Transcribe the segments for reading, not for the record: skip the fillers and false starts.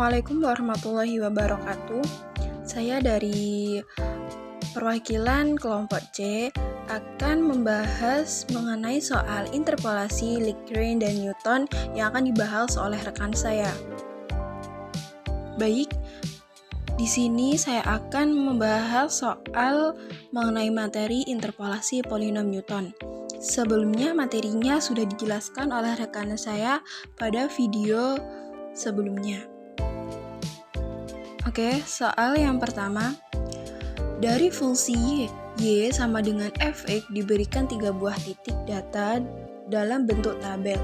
Assalamualaikum warahmatullahi wabarakatuh. Saya dari perwakilan kelompok C akan membahas mengenai soal interpolasi Lagrange dan Newton yang akan dibahas oleh rekan saya. Baik, di sini saya akan membahas soal mengenai materi interpolasi polinom Newton. Sebelumnya materinya sudah dijelaskan oleh rekan saya pada video sebelumnya. Oke, soal yang pertama. Dari fungsi y sama dengan fx diberikan 3 buah titik data dalam bentuk tabel.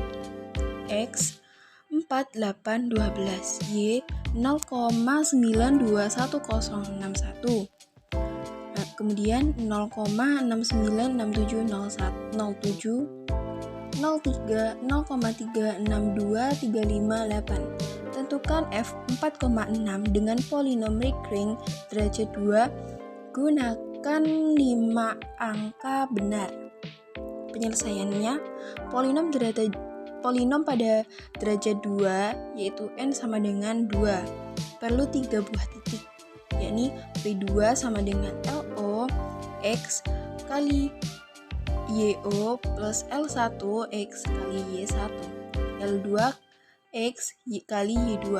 X 4, 8, 12, Y 0,921061. Nah, kemudian 0,696707, 03, 0,362358. Tentukan f 4,6 dengan polinom Lagrange derajat 2. Gunakan 5 angka benar. Penyelesaiannya, polinom pada derajat 2 yaitu n sama dengan 2 perlu 3 buah titik, yakni P2 sama dengan LO X kali YO plus L1 X kali Y1, L2 X kali Y2.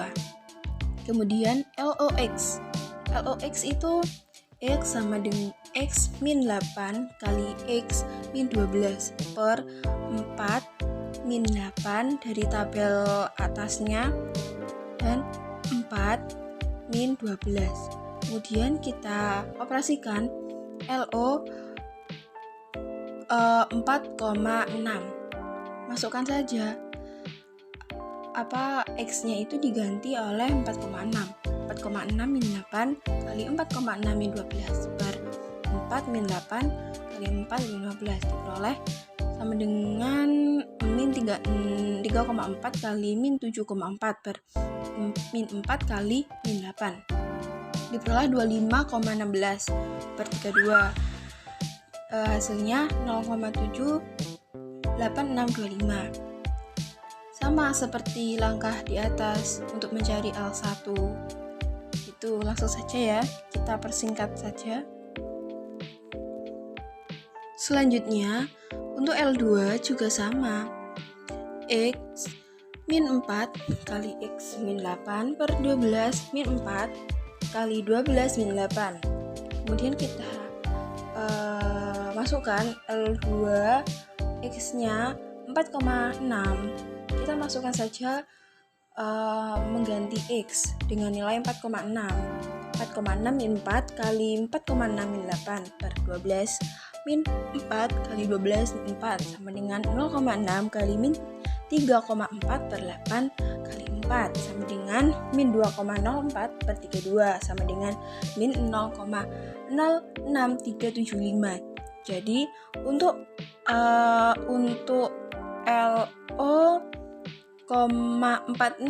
Kemudian LOX itu X sama dengan X min 8 kali X min 12 per 4 min 8 dari tabel atasnya dan 4 min 12. Kemudian kita operasikan LO 4,6. Masukkan saja X-nya itu diganti oleh 4,6 min 8 kali 4,6 min 12 per 4 min 8 kali 4 min 12 diperoleh sama dengan min 3,4 kali min 7,4 per min 4 kali min 8 diperoleh 25,16 per 32. Hasilnya 0,78625. Sama seperti langkah di atas untuk mencari L1. Itu langsung saja ya, kita persingkat saja. Selanjutnya, untuk L2 juga sama. X min 4 kali X min 8 per 12 min 4 kali 12 min 8. Kemudian kita masukkan L2 X-nya 4,6. Kita masukkan saja mengganti X dengan nilai 4,6 min 4 kali 4,6 min 8 per 12 min 4 kali 12 min 4 sama dengan 0,6 kali min 3,4 per 8 kali 4 sama dengan min 2,04 per 32 sama dengan min 0,06375. Jadi untuk LO 46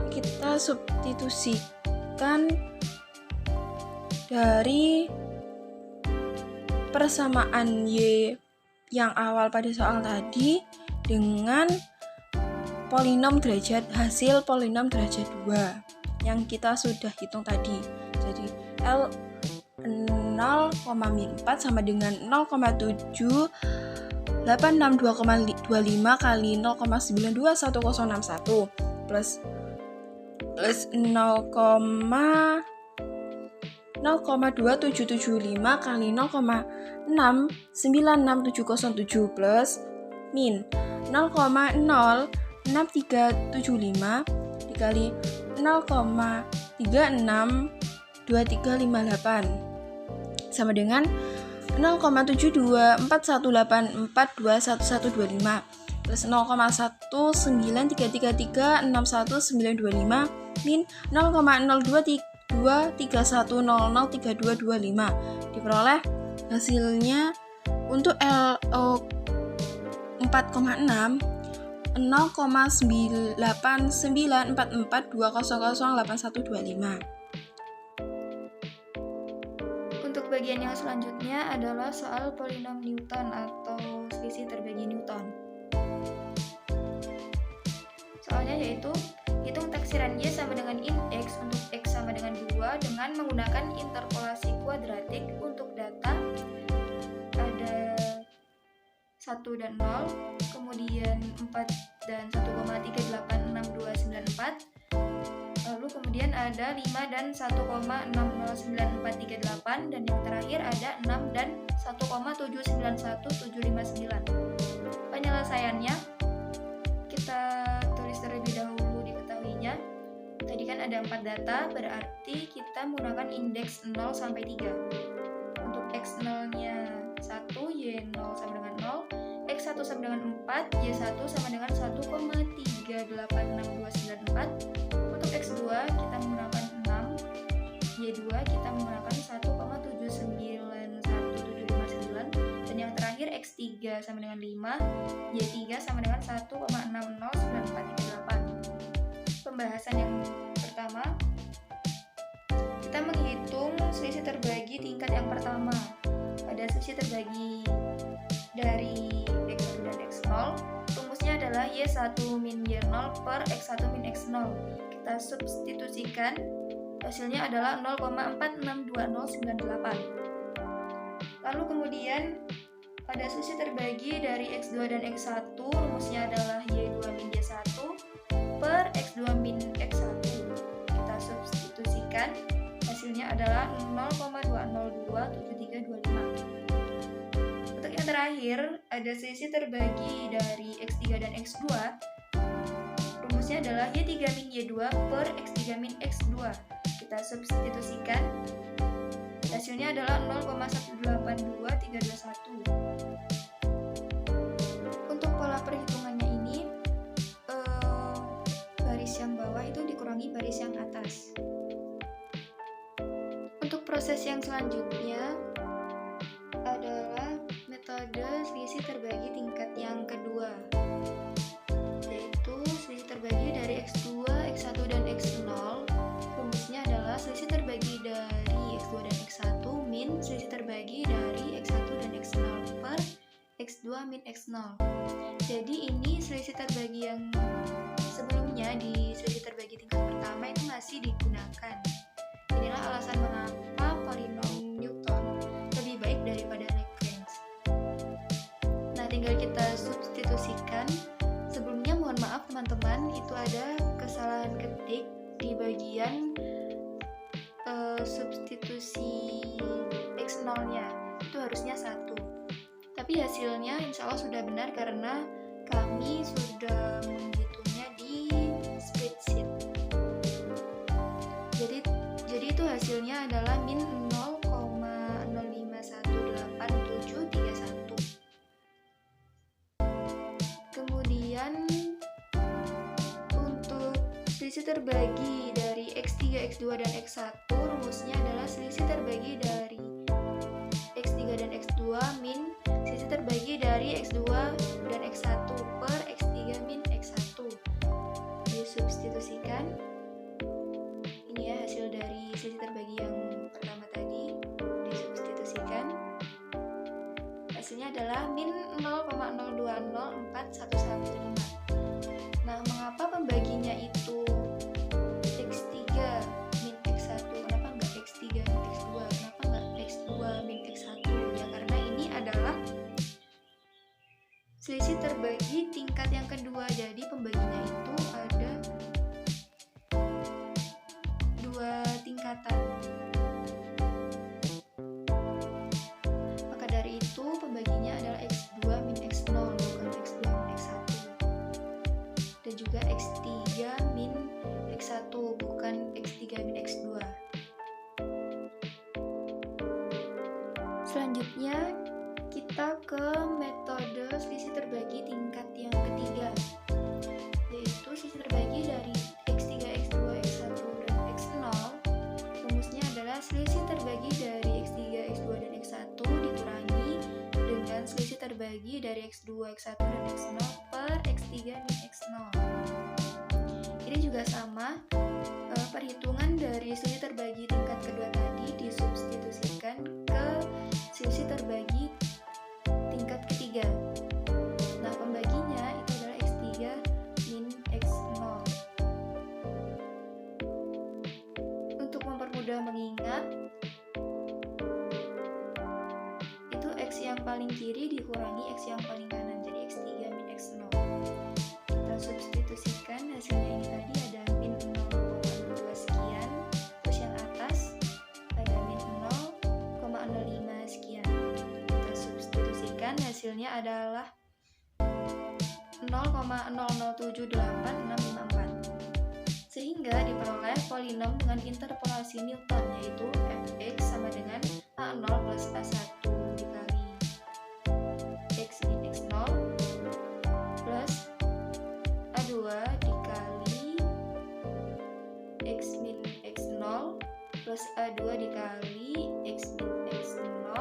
kita substitusikan dari persamaan Y yang awal pada soal tadi dengan hasil polinom derajat 2 yang kita sudah hitung tadi. Jadi L 0,4 sama dengan 0,78625 kali 0,921061 plus 0,2775 kali 0,696707 plus min 0,06375 dikali 0,362358 sama dengan 0,72418421125 plus 0,19333619925 min 0,02331003225 diperoleh hasilnya untuk LO 4,6 0,99442008125. Untuk bagian yang selanjutnya adalah soal polinom Newton atau selisih terbagi Newton. perhitungannya yaitu hitung taksiran Y sama dengan in X untuk X sama dengan 2 dengan menggunakan interpolasi kuadratik untuk data ada 1 dan 0, kemudian 4 dan 1,386294, lalu kemudian ada 5 dan 1,609438, dan yang terakhir ada 6 dan 1,791759. Penyelesaiannya kita tulis terlebih dahulu diketahuinya. Tadi kan ada 4 data, berarti kita menggunakan indeks 0 sampai 3. Untuk X0-nya 1, Y0 sama dengan 0, X1 sama dengan 4, Y1 sama dengan 1,386294. Untuk X2 kita menggunakan 6, Y2 kita menggunakan 1,791759, dan yang terakhir X3 sama dengan 5, Y3 sama dengan 1,609438. Pembahasan yang pertama, kita menghitung selisih terbagi tingkat yang pertama. Pada selisih terbagi dari X1 dan X0, rumusnya adalah Y1 min Y0 per X1 min X0. Kita substitusikan, hasilnya adalah 0,462098. Lalu kemudian pada selisih terbagi dari X2 dan X1, rumusnya adalah Y2 min Y1 per X2 min X1. Kita substitusikan, hasilnya adalah 0,2027325. Untuk yang terakhir, ada selisih terbagi dari X3 dan X2. Rumusnya adalah Y3 min Y2 per X3 min X2. Kita substitusikan, hasilnya adalah 0,182321. Untuk pola perhitungannya ini, baris yang bawah itu dikurangi baris yang atas. Untuk proses yang selanjutnya adalah metode selisih terbagi tingkat yang kedua, yaitu selisih terbagi dari X2, X1, dan X0. Rumusnya adalah selisih terbagi dari X2 dan X1 min selisih terbagi dari X1 dan X0 per X2 min X0. Jadi ini selisih terbagi yang sebelumnya di selisih terbagi tingkat pertama itu masih digunakan. Inilah alasan mengapa polinom Newton lebih baik daripada Lagrange. Nah, tinggal kita substitusikan. Sebelumnya mohon maaf teman-teman, itu ada kesalahan ketik di bagian substitusi X0-nya. Itu harusnya 1. Tapi hasilnya insya Allah sudah benar karena kami sudah menghitungnya di spreadsheet. Jadi itu hasilnya adalah min 0,0518731. Kemudian untuk selisih terbagi dari X3, X2, dan X1, rumusnya adalah selisih terbagi dari X3 dan X2 min selisih terbagi dari X2 dan X1 per X3 min X1. Disubstitusikan. Ini ya hasil dari selisih terbagi yang pertama tadi, disubstitusikan. Hasilnya adalah min 0,0204115. Nah, mengapa pembaginya itu X3 min X1? Kenapa nggak X3 min X2? Kenapa nggak X2 min X1? Ya karena ini adalah selisih terbagi tingkat yang kedua. Jadi pembaginya itu ada 2 tingkatan. Maka dari itu pembaginya adalah X2 min X0 bukan X2 min X1. Dan juga X3 min X1 bukan X3 min X2. Selanjutnya kita ke metode selisih terbagi tingkat yang ketiga, yaitu selisih terbagi dari X3, X2, X1, dan X0. Rumusnya adalah selisih terbagi dari X3, X2, dan X1 dikurangi dengan selisih terbagi dari X2, X1, dan X0 per X3 min X0. Ini juga sama, perhitungan dari selisih terbagi tingkat kedua tadi disubstitusikan ke selisih terbagi tingkat ketiga. Nah, pembaginya itu adalah X3 min X0. paling kiri dikurangi X yang paling kanan, jadi X3 min X0. Kita substitusikan, hasilnya ini tadi ada min 0,02 sekian, terus yang atas ada min 0,05 sekian. Kita substitusikan, hasilnya adalah 0,0078654, sehingga diperoleh polinom dengan interpolasi Newton, yaitu fx sama dengan A0 plus A1 dikali X min X0 plus A2 dikali X min X0 plus A2 dikali X min X0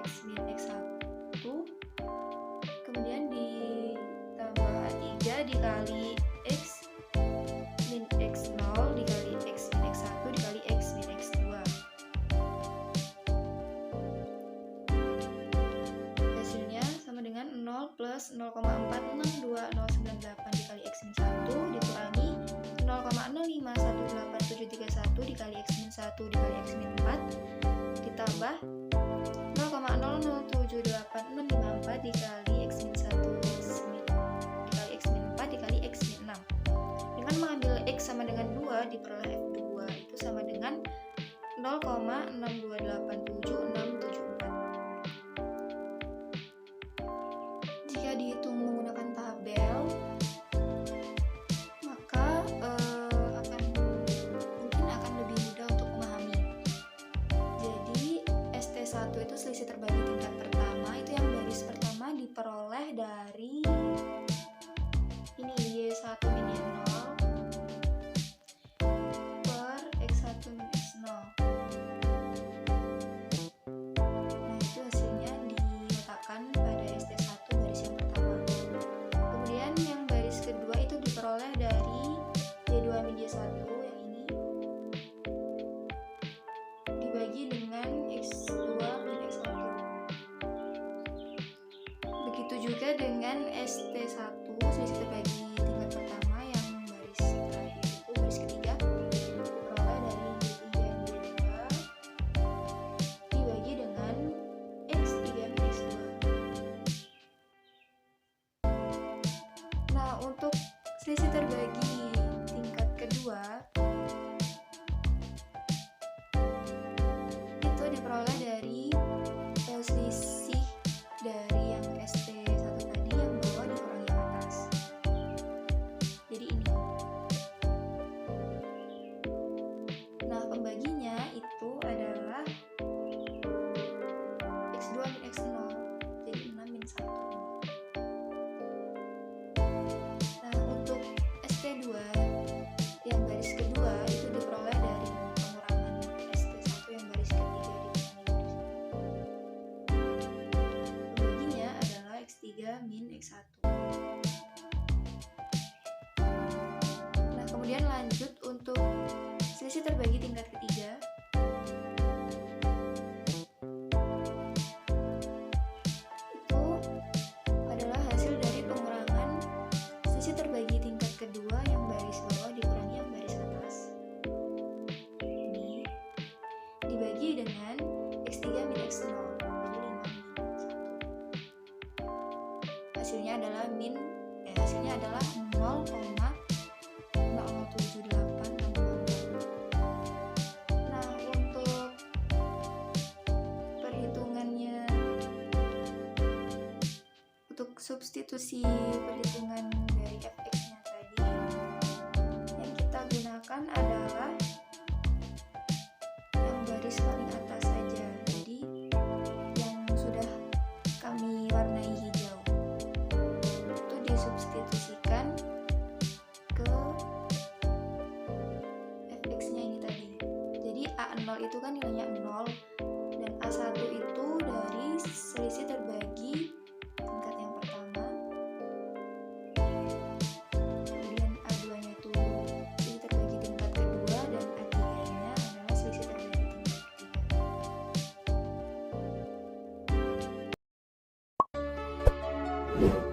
X min X1, kemudian ditambah A3 dikali X min X0 dikali X min X1 dikali X min X2. Hasilnya sama dengan 0 plus 0,462098 dikali X min 1 dikurangi 0,0518731 dikali X min 1 dikali X min 4 ditambah 0,007854 dikali X min 1 dikali X min 4 dikali X min 6. Dengan mengambil X sama dengan 2 diperoleh F2 itu sama dengan 0,628764. Jika dihitung menggunakan tabel, maka mungkin akan lebih mudah untuk memahami. Jadi ST1 itu selisih terbagi tingkat pertama, itu yang baris pertama diperoleh dari ini Y1 min Y0 per X1 min X0. Nah, itu hasilnya diletakkan pada ST1 baris yang pertama. Kemudian yang baris kedua itu diperoleh dari Y2 min Y1 yang ini dibagi dengan X2 min X1. Begitu juga dengan ST1 selisih terbagi tingkat pertama yang baris terakhir itu baris ketiga diperoleh dari Y3 min Y2 dibagi dengan X3 min X2. Nah, untuk selisih terbagi tingkat kedua itu diperoleh dari selisih dari yang ST1 tadi yang bawah dikurangi yang atas. Jadi ini. Nah, pembaginya itu adalah X2 min X0, jadi 6 min 1. Nah, untuk ST2 yang baris kedua itu diperoleh dari pengurangan ST1 yang baris ketiga dikurangi baris. Pembaginya adalah X3 min X1. Nah, kemudian lanjut untuk selisih terbagi tingkat ketiga. Itu adalah hasil dari pengurangan selisih terbagi tingkat kedua yang baris bawah dikurangi yang baris atas. Ini dibagi dengan X3 min X0, jadi 5 min 1. Hasilnya adalah 0,007864. Nah, untuk perhitungannya, untuk substitusi perhitungan dari fx-nya tadi, yang kita gunakan adalah yang baris paling atas saja. Jadi yang sudah kami warnai hijau itu disubstitusikan ke fx-nya ini tadi. Jadi A0 itu kan nilainya 0 dan A1 itu dari selisih terbagi tingkat yang pertama. Kemudian A2-nya itu selisih terbagi tingkat kedua dan A3-nya adalah selisih terbagi tingkat ketiga.